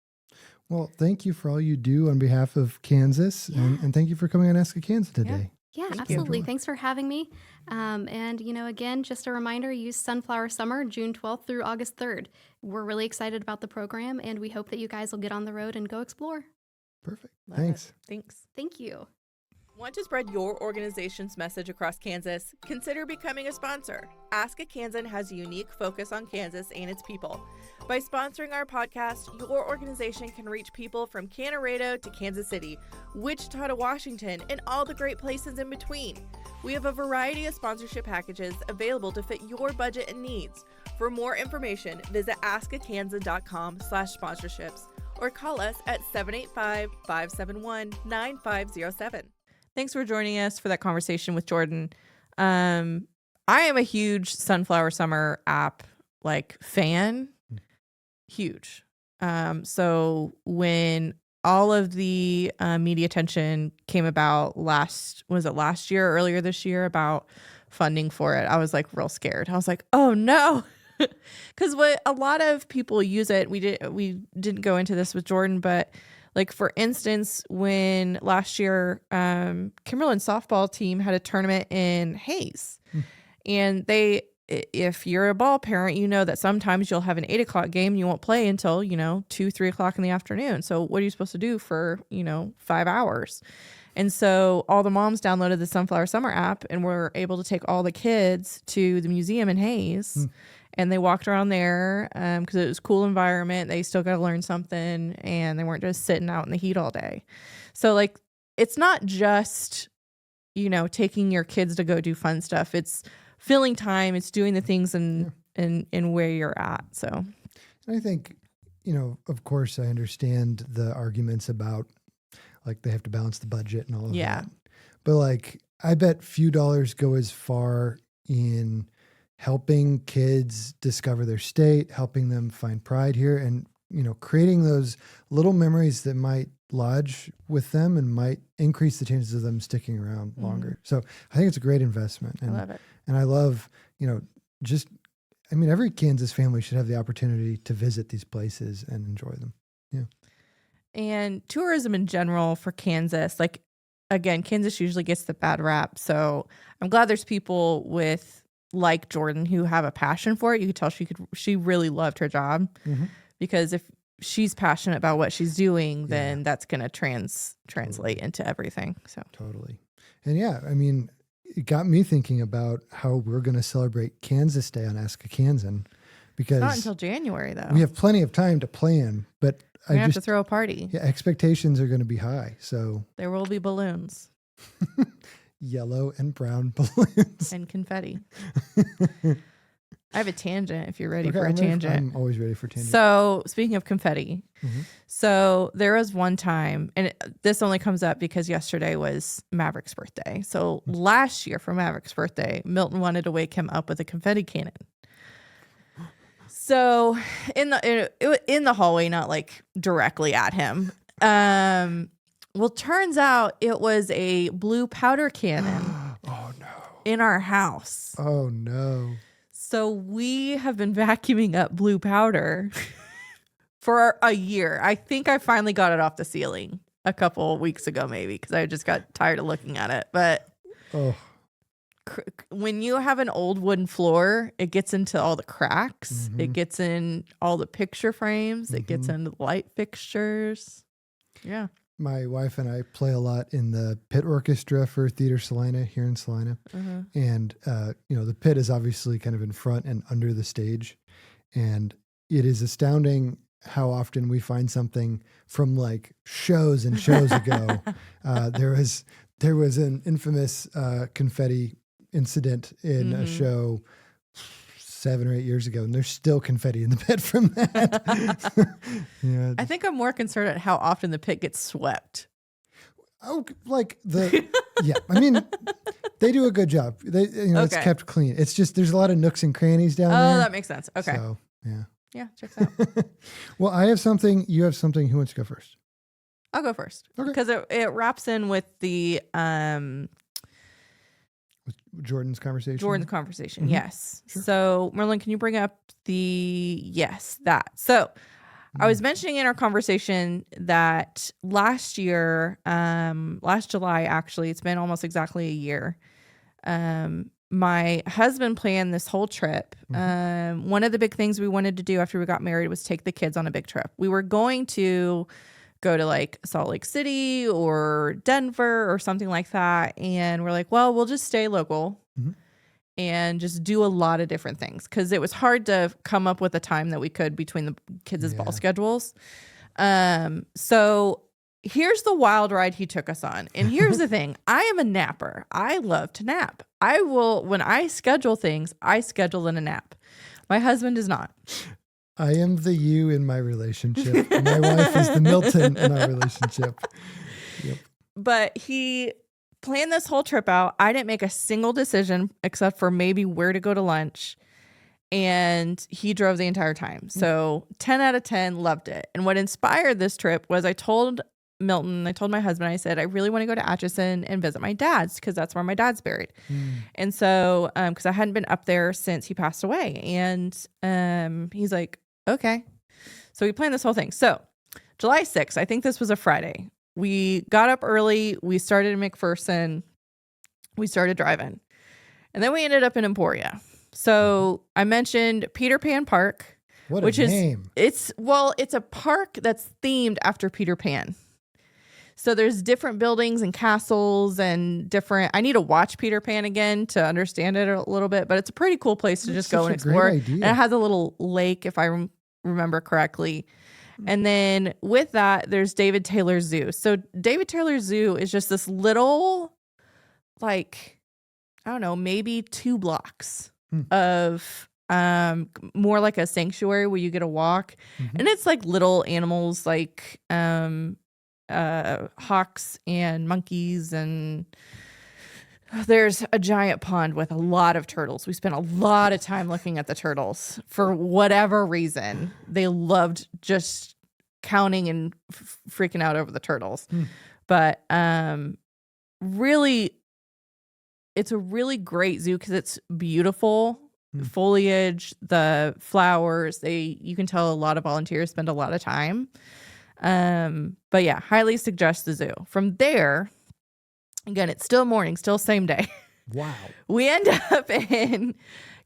Well, thank you for all you do on behalf of Kansas, and thank you for coming on Ask A Kansan today. Yeah, Thank absolutely. you. Thanks for having me. And, again, just a reminder, use Sunflower Summer, June 12th through August 3rd. We're really excited about the program, and we hope that you guys will get on the road and go explore. Perfect. Love Thanks. it. Thanks. Thank you. Want to spread your organization's message across Kansas? Consider becoming a sponsor. Ask a Kansan has a unique focus on Kansas and its people. By sponsoring our podcast, your organization can reach people from Canarado to Kansas City, Wichita to Washington, and all the great places in between. We have a variety of sponsorship packages available to fit your budget and needs. For more information, visit askakansan.com/sponsorships or call us at 785-571-9507. Thanks for joining us for that conversation with Jordan. I am a huge Sunflower Summer app fan. Huge. So when all of the media attention came about last year, earlier this year, about funding for it, I was real scared. I was like, oh no. Because what a lot of people use it, we didn't go into this with Jordan, but for instance, when last year, Kimberlin's softball team had a tournament in Hayes, and if you're a ball parent, you know that sometimes you'll have an 8:00 game and you won't play until 2-3 o'clock in the afternoon. So what are you supposed to do for 5 hours? And so all the moms downloaded the Sunflower Summer app and were able to take all the kids to the museum in Hayes. And they walked around there because it was a cool environment. They still got to learn something, and they weren't just sitting out in the heat all day. So it's not just, taking your kids to go do fun stuff. It's filling time. It's doing the things in where you're at. So And I think, of course I understand the arguments about they have to balance the budget and all of that. But I bet few dollars go as far in helping kids discover their state, helping them find pride here, and, creating those little memories that might lodge with them and might increase the chances of them sticking around longer. So I think it's a great investment. And, I love it. And I love, every Kansas family should have the opportunity to visit these places and enjoy them. Yeah. And tourism in general for Kansas, again, Kansas usually gets the bad rap. So I'm glad there's people like Jordan who have a passion for it. You could tell she really loved her job, because if she's passionate about what she's doing, then that's going to translate into everything. So totally. And it got me thinking about how we're going to celebrate Kansas Day on Ask A Kansan, because it's not until January though. We have plenty of time to plan, but we have to throw a party. Yeah, expectations are going to be high. So there will be balloons. Yellow and brown balloons. And confetti. I have a tangent if you're ready for a tangent. I'm always ready for tangent. So speaking of confetti, so there was one time, and this only comes up because yesterday was Maverick's birthday. So last year for Maverick's birthday, Milton wanted to wake him up with a confetti cannon. So in the hallway, not directly at him. Well, turns out it was a blue powder cannon. Oh no. In our house. Oh no. So we have been vacuuming up blue powder for a year. I think I finally got it off the ceiling a couple of weeks ago, maybe, because I just got tired of looking at it. But when you have an old wooden floor, it gets into all the cracks. It gets in all the picture frames. It gets into the light fixtures. Yeah. My wife and I play a lot in the pit orchestra for Theater Salina here in Salina. And, the pit is obviously kind of in front and under the stage. And it is astounding how often we find something from shows and shows ago. There was an infamous confetti incident in a show 7 or 8 years ago, and there's still confetti in the pit from that. Yeah. I think I'm more concerned at how often the pit gets swept. Oh, like yeah. I mean, they do a good job. It's Okay. kept clean. It's just there's a lot of nooks and crannies down there. Oh, that makes sense. Okay. So, yeah. Yeah, checks out. Well, I have something. You have something. Who wants to go first? I'll go first Okay. because it wraps in with the With Jordan's conversation. conversation. Yes. Sure. So Merlin, can you bring up that? So I was mentioning in our conversation that last year, last July, actually, it's been almost exactly a year. My husband planned this whole trip. One of the big things we wanted to do after we got married was take the kids on a big trip. We were going to go to like Salt Lake City or Denver or something like that. And we're like, well, we'll just stay local and just do a lot of different things because it was hard to come up with a time that we could between the kids' ball schedules. So here's the wild ride he took us on. And here's the thing. I am a napper. I love to nap. When I schedule things, I schedule in a nap. My husband does not. I am the you in my relationship. My wife is the Milton in our relationship. Yep. But he planned this whole trip out. I didn't make a single decision except for maybe where to go to lunch. And he drove the entire time. So 10 out of 10, loved it. And what inspired this trip was I told Milton, I told my husband, I said, I really want to go to Atchison and visit my dad's because that's where my dad's buried. And so, because I hadn't been up there since he passed away. And he's like, okay. So we planned this whole thing. So July 6th, I think this was a Friday. We got up early. We started in McPherson. We started driving. And then we ended up in Emporia. So I mentioned Peter Pan Park. What which a name. It's a park that's themed after Peter Pan. So there's different buildings and castles and different. I need to watch Peter Pan again to understand it a little bit, but it's a pretty cool place to just go and explore. And it has a little lake, if I remember correctly. And then with that, there's David Taylor Zoo. So David Taylor Zoo is just this little, like, I don't know, maybe 2 blocks of more like a sanctuary where you get a walk. And it's like little animals like hawks and monkeys, and there's a giant pond with a lot of turtles. We spent a lot of time looking at the turtles for whatever reason. They loved just counting and freaking out over the turtles. But really, it's a really great zoo because it's beautiful. Foliage, the flowers, you can tell a lot of volunteers spend a lot of time. But yeah, highly suggest the zoo. From there, again, it's still morning, still same day. Wow. We end up in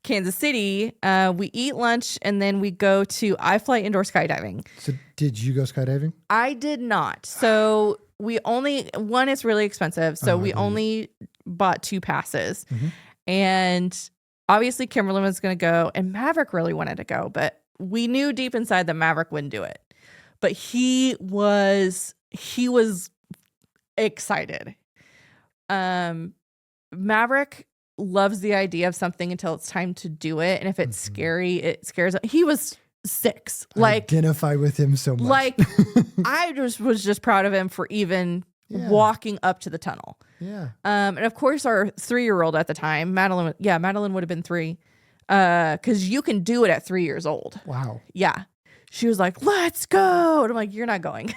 Kansas City. We eat lunch and then we go to iFly indoor skydiving. So did you go skydiving? I did not. So one is really expensive. So we only bought 2 passes. And obviously Kimberly was going to go and Maverick really wanted to go, but we knew deep inside that Maverick wouldn't do it. But he was excited. Maverick loves the idea of something until it's time to do it. And if it's scary, it scares him. He was 6. I identify with him so much. Like, I was just proud of him for even walking up to the tunnel. Yeah. And of course, our 3-year-old at the time, Madeline would have been 3. Because you can do it at 3 years old. Wow. Yeah. She was like, let's go. And I'm like, you're not going.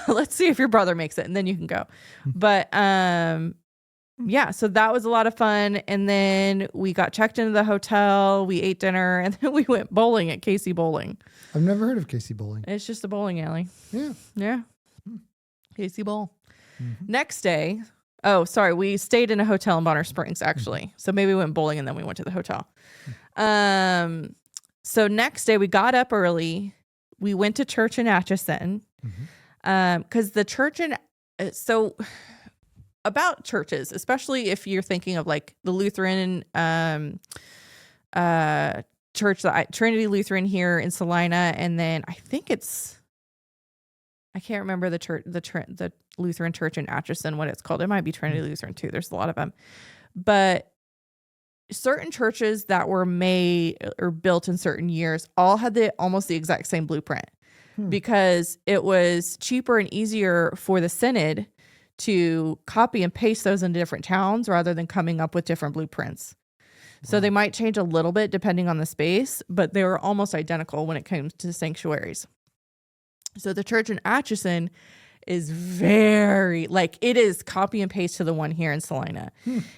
Let's see if your brother makes it and then you can go. But yeah, so that was a lot of fun. And then we got checked into the hotel. We ate dinner and then we went bowling at Casey Bowling. I've never heard of Casey Bowling. It's just a bowling alley. Yeah. Yeah. Casey Bowl. Next day. Oh, sorry. We stayed in a hotel in Bonner Springs, actually. So maybe we went bowling and then we went to the hotel. So next day we got up early. We went to church in Atchison. Because the church about churches, especially if you're thinking of like the Lutheran church, Trinity Lutheran here in Salina, and then I think I can't remember the church, the Lutheran church in Atchison, what it's called. It might be Trinity Lutheran too. There's a lot of them, but certain churches that were made or built in certain years all had almost the exact same blueprint because it was cheaper and easier for the synod to copy and paste those into different towns rather than coming up with different blueprints. So they might change a little bit depending on the space, but they were almost identical when it came to sanctuaries. So the church in Atchison is very, like, it is copy and paste to the one here in Salina.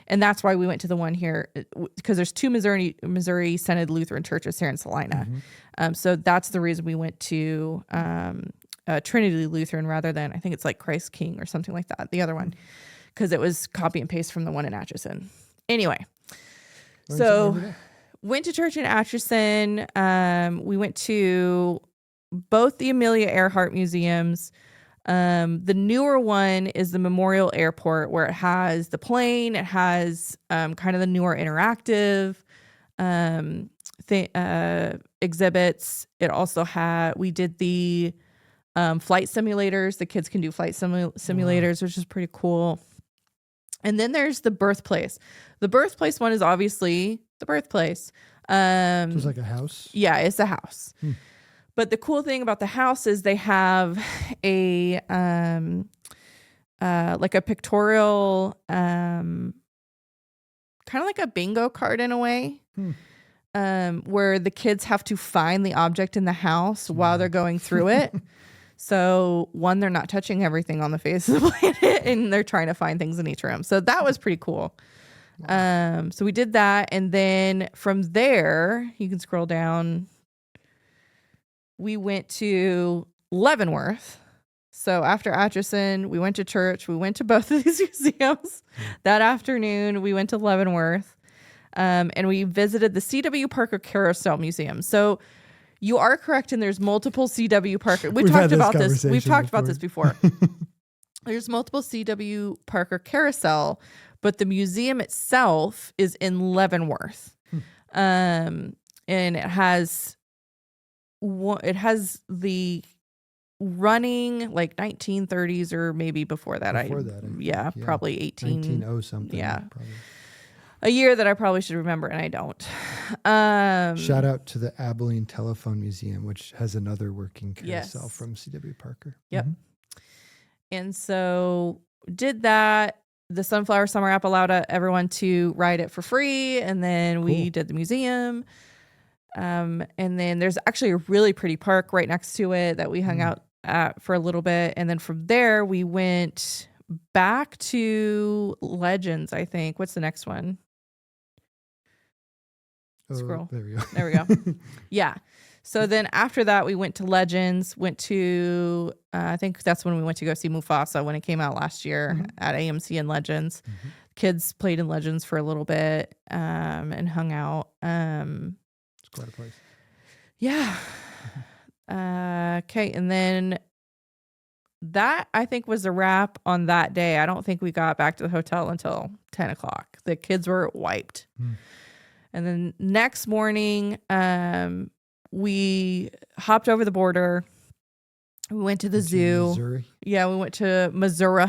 And that's why we went to the one here, because there's two Missouri Synod Lutheran churches here in Salina. So that's the reason we went to Trinity Lutheran rather than, I think it's like Christ King or something like that, the other one, because it was copy and paste from the one in Atchison. Anyway, so went to church in Atchison. We went to both the Amelia Earhart museums. The newer one is the Memorial Airport, where it has the plane. It has kind of the newer interactive exhibits. It also had, we did the flight simulators. The kids can do flight simulators, which is pretty cool. And then there's the birthplace. The birthplace one is obviously the birthplace. So it's like a house? Yeah, it's a house. But the cool thing about the house is they have a like a pictorial, kind of like a bingo card in a way, where the kids have to find the object in the house while they're going through it. So one, they're not touching everything on the face of the planet, and they're trying to find things in each room. So that was pretty cool. So we did that, and then from there, you can scroll down. We went to Leavenworth. So after Atchison, we went to church. We went to both of these museums. That afternoon, we went to Leavenworth, and we visited the C.W. Parker Carousel Museum. So you are correct, and there's multiple C.W. Parker. We've talked about this. We've talked about this before. There's multiple C.W. Parker Carousel, but the museum itself is in Leavenworth, and it has the running like 1930s or maybe before that. Yeah, probably 1900 something. Yeah, probably. A year that I probably should remember, and I don't. Shout out to the Abilene Telephone Museum, which has another working carousel from C.W. Parker. Yep. And so did that. The Sunflower Summer app allowed everyone to ride it for free, and then we did the museum. And then there's actually a really pretty park right next to it that we hung out at for a little bit. And then from there, we went back to Legends, I think. What's the next one? Scroll. There we go. There we go. Yeah. So then after that, we went to Legends, went to, I think that's when we went to go see Mufasa when it came out last year at AMC and Legends. Kids played in Legends for a little bit and hung out. It's quite a place. Yeah. Okay. And then that, I think, was a wrap on that day. I don't think we got back to the hotel until 10 o'clock. The kids were wiped. And then next morning, we hopped over the border. We went to the zoo. Missouri? Yeah, we went to Missouri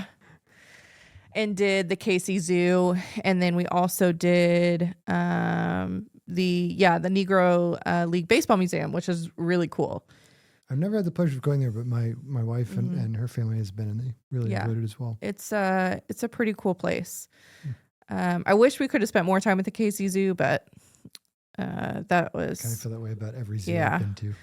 and did the Casey Zoo. And then we also did the Negro League Baseball Museum, which is really cool. I've never had the pleasure of going there, but my wife and her family has been, and they really enjoyed it as well. It's a pretty cool place. I wish we could have spent more time at the Casey Zoo, but that was... Kind of feel that way about every zoo I've been to.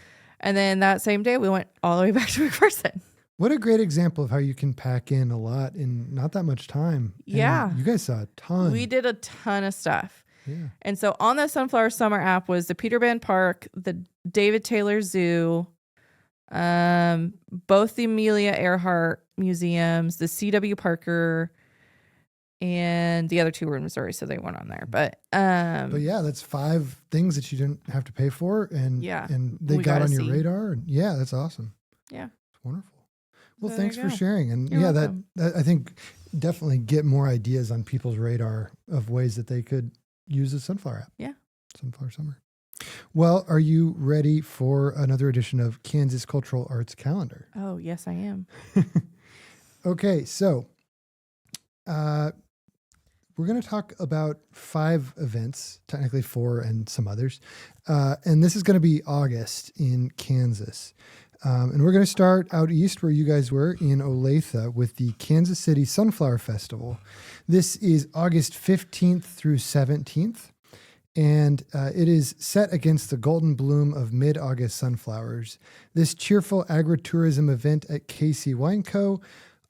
And then that same day, we went all the way back to McPherson. What a great example of how you can pack in a lot in not that much time. Yeah. And you guys saw a ton. We did a ton of stuff. Yeah. And so on the Sunflower Summer app was the Peter Pan Park, the David Taylor Zoo, both the Amelia Earhart museums, the C.W. Parker, and the other two were in Missouri, so they weren't on there. But yeah, that's 5 things that you didn't have to pay for, and they got on your radar. And yeah, that's awesome. Yeah, it's wonderful. Well, so thanks for sharing. And You're welcome. that I think definitely get more ideas on people's radar of ways that they could use the Sunflower app. Yeah, Sunflower Summer. Well, are you ready for another edition of Kansas Cultural Arts Calendar? Oh, yes, I am. Okay, so we're going to talk about 5 events, technically 4 and some others. And this is going to be August in Kansas. And we're going to start out east where you guys were in Olathe with the Kansas City Sunflower Festival. This is August 15th through 17th. And it is set against the golden bloom of mid-August sunflowers. This cheerful agritourism event at Casey Wine Co.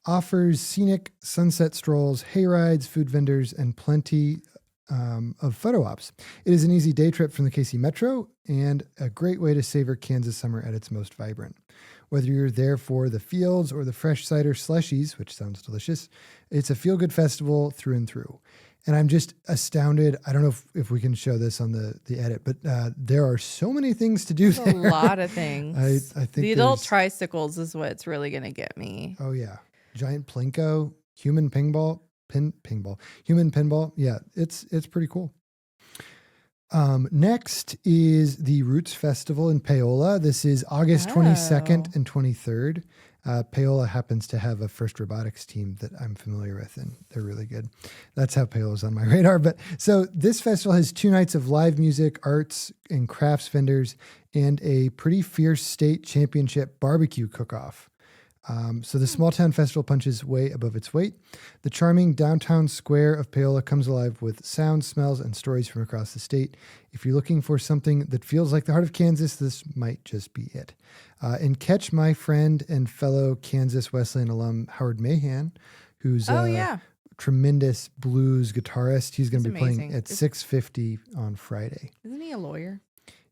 offers scenic sunset strolls, hay rides, food vendors, and plenty of photo ops. It is an easy day trip from the Casey Metro and a great way to savor Kansas summer at its most vibrant. Whether you're there for the fields or the fresh cider slushies, which sounds delicious, it's a feel-good festival through and through. And I'm just astounded. I don't know if we can show this on the edit, but there are so many things to do There's there. a lot of things. I think the adult tricycles is what's really going to get me. Oh yeah, giant plinko, human pinball. Human pinball. Yeah, it's pretty cool. Next is the Roots Festival in Paola. This is August 22nd and 23rd. Paola happens to have a First Robotics team that I'm familiar with, and they're really good. That's how Paola's on my radar. But so this festival has 2 nights of live music, arts, and crafts vendors, and a pretty fierce state championship barbecue cook-off. So the small town festival punches way above its weight. The charming downtown square of Paola comes alive with sounds, smells, and stories from across the state. If you're looking for something that feels like the heart of Kansas, this might just be it. And catch my friend and fellow Kansas Wesleyan alum Howard Mahan, who's a tremendous blues guitarist. He's going to be playing at 6:50 on Friday. Isn't he a lawyer?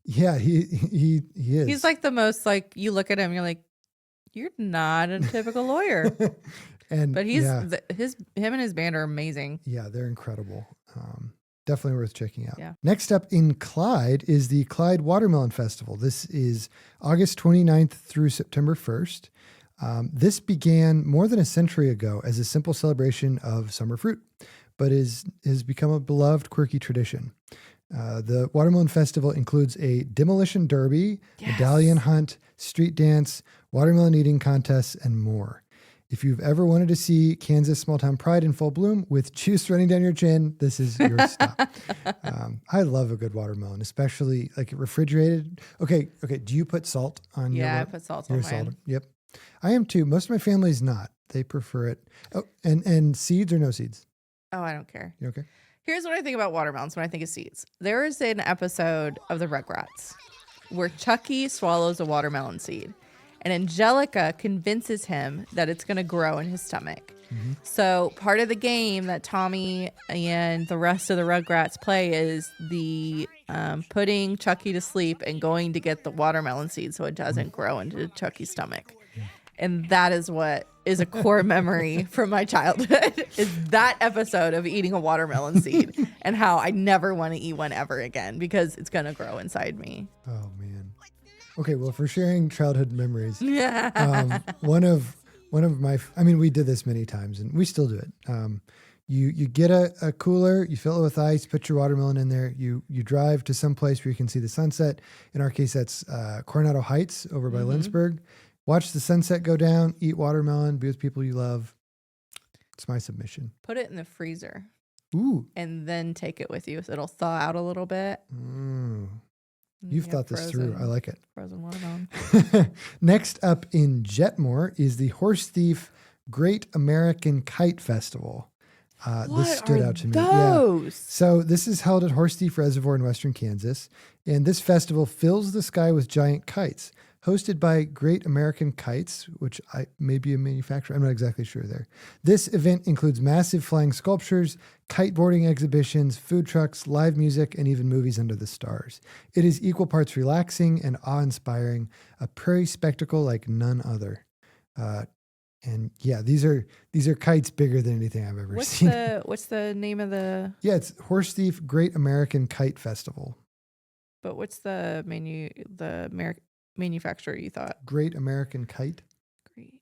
Yeah, he is. He's like the most, like, you look at him, you're like, you're not a typical lawyer. But he's him and his band are amazing. Yeah, they're incredible. Definitely worth checking out. Yeah. Next up in Clyde is the Clyde Watermelon Festival. This is August 29th through September 1st. This began more than a century ago as a simple celebration of summer fruit, but has become a beloved, quirky tradition. The Watermelon Festival includes a demolition derby, medallion hunt, street dance, watermelon eating contests, and more. If you've ever wanted to see Kansas small town pride in full bloom with juice running down your chin, this is your stop. I love a good watermelon, especially like refrigerated. Okay. Do you put salt on your? Yeah, I put salt on mine. Yep, I am too. Most of my family's not. They prefer it. Oh, and seeds or no seeds? Oh, I don't care. You okay? Here's what I think about watermelons when I think of seeds. There is an episode of the Rugrats where Chucky swallows a watermelon seed, and Angelica convinces him that it's going to grow in his stomach. Mm-hmm. So part of the game that Tommy and the rest of the Rugrats play is the putting Chucky to sleep and going to get the watermelon seed so it doesn't grow into Chucky's stomach. And that is what is a core memory from my childhood, is that episode of eating a watermelon seed and how I never want to eat one ever again because it's going to grow inside me. Oh, man. Okay, well, for sharing childhood memories, Yeah. one of my, I mean, we did this many times and we still do it. You get a cooler, you fill it with ice, put your watermelon in there, you drive to some place where you can see the sunset. In our case, that's Coronado Heights over by Lynchburg. Watch the sunset go down, eat watermelon, be with people you love. It's my submission. Put it in the freezer. Ooh. And then take it with you so it'll thaw out a little bit. You've thought this through. I like it. Frozen watermelon. Next up in Jetmore is the Horse Thief Great American Kite Festival. This stood out to me. Those? Yeah. So this is held at Horse Thief Reservoir in western Kansas. And this festival fills the sky with giant kites. Hosted by Great American Kites, which may be a manufacturer. I'm not exactly sure there. This event includes massive flying sculptures, kiteboarding exhibitions, food trucks, live music, and even movies under the stars. It is equal parts relaxing and awe-inspiring, a prairie spectacle like none other. And yeah, these are kites bigger than anything I've ever seen. What's the name of the? Yeah, it's Horse Thief Great American Kite Festival. But what's the manufacturer you thought? Great American Kite. Great.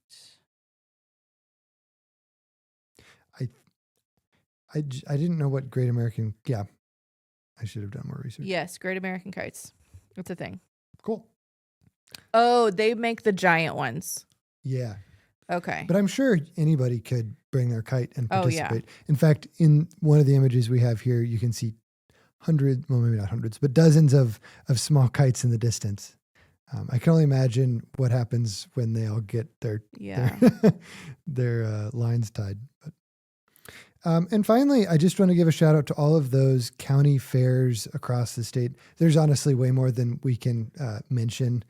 I didn't know what Great American. Yeah, I should have done more research. Yes, Great American Kites. It's a thing. Cool. Oh, they make the giant ones. Yeah. Okay. But I'm sure anybody could bring their kite and Oh, yeah. participate. In fact, in one of the images we have here, you can see hundreds, well, maybe not hundreds, but dozens of small kites in the distance. I can only imagine what happens when they all get Yeah. their lines tied. But, and finally, I just want to give a shout out to all of those county fairs across the state. There's honestly way more than we can mention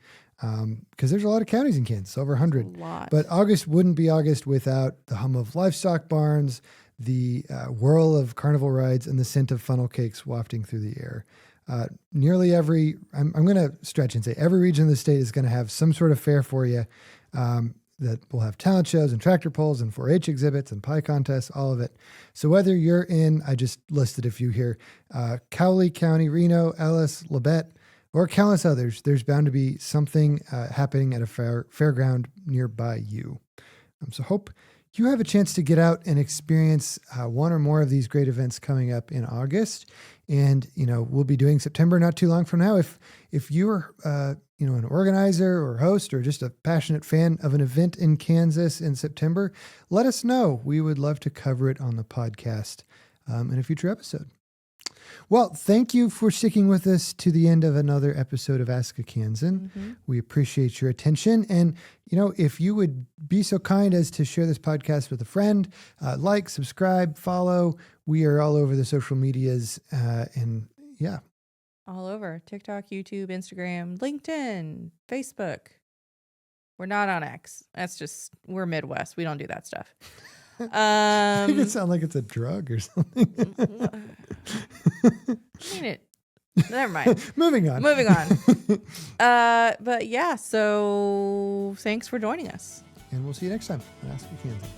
because there's a lot of counties in Kansas, over 100. A lot. But August wouldn't be August without the hum of livestock barns, the whirl of carnival rides, and the scent of funnel cakes wafting through the air. Nearly every, I'm going to stretch and say every region of the state is going to have some sort of fair for you that will have talent shows and tractor pulls and 4-H exhibits and pie contests, all of it. So whether you're in, I just listed a few here, Cowley County, Reno, Ellis, Labette, or countless others, there's bound to be something happening at a fairground nearby you. So hope you have a chance to get out and experience one or more of these great events coming up in August. And, we'll be doing September not too long from now. If you're, an organizer or host or just a passionate fan of an event in Kansas in September, let us know. We would love to cover it on the podcast in a future episode. Well, thank you for sticking with us to the end of another episode of Ask A Kansan. Mm-hmm. We appreciate your attention. And, if you would be so kind as to share this podcast with a friend, like, subscribe, follow. We are all over the social medias. And yeah. All over TikTok, YouTube, Instagram, LinkedIn, Facebook. We're not on X. We're Midwest. We don't do that stuff. I think it sounds like it's a drug or something. Ain't it? Never mind. Moving on. But yeah, so thanks for joining us. And we'll see you next time on Ask A Kansan.